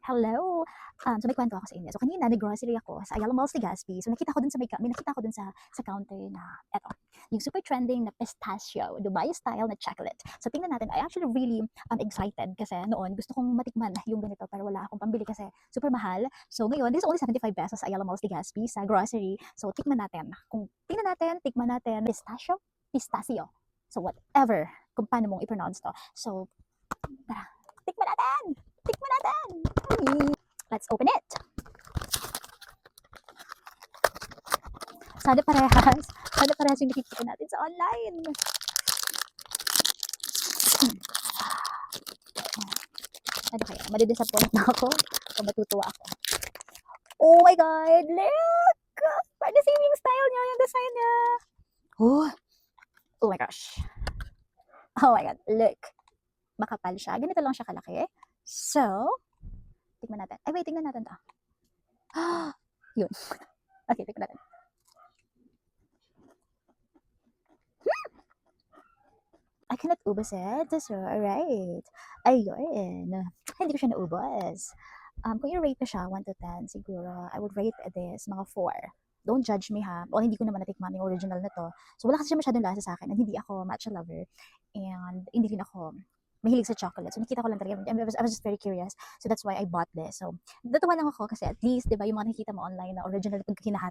Hello! So may kwento ako sa inyo. So kanina nag-grocery ako sa Ayala Malls Legazpi. So nakita ko dun sa may nakita ko dun sa counter na eto, yung super trending na pistachio, Dubai style na chocolate. So tingnan natin, I actually really excited kasi noon gusto kong matikman yung ganito pero wala akong pambili kasi super mahal. So ngayon, this is only 75 pesos sa Ayala Malls Legazpi sa grocery. So tikman natin. Tikman natin pistachio. So whatever, kung paano mong i-pronounce to. So tara, tikman natin! Tikman natin! Let's open it! Sana parehas yung nakikita natin sa online. Ano kaya? Madidisappoint na ako o matutuwa ako? Oh my God! Look! Parang same yung style niya, yung design niya. Oh my gosh. Oh my God, look. Makapal siya. Ganito lang siya kalaki. So, tikman natin. Ay, wait, tingnan natin to. Yun. Okay, tikman natin. I cannot ubos it. So, alright. Ayun. Hindi ko siya naubos. Kung i-rate ko siya, 1 to 10, siguro, I would rate this mga 4. Don't judge me ha. O hindi ko naman natikman yung original na to. So, wala kasi siya masyadong lasa sa akin. And hindi ako matcha lover. And hindi rin ako mahilig sa chocolate. So, nakita ko lang talaga. I was just very curious. So, that's why I bought this. So, natuwa lang ako kasi at least, di ba, yung mga nakikita mo online na original pag kinahat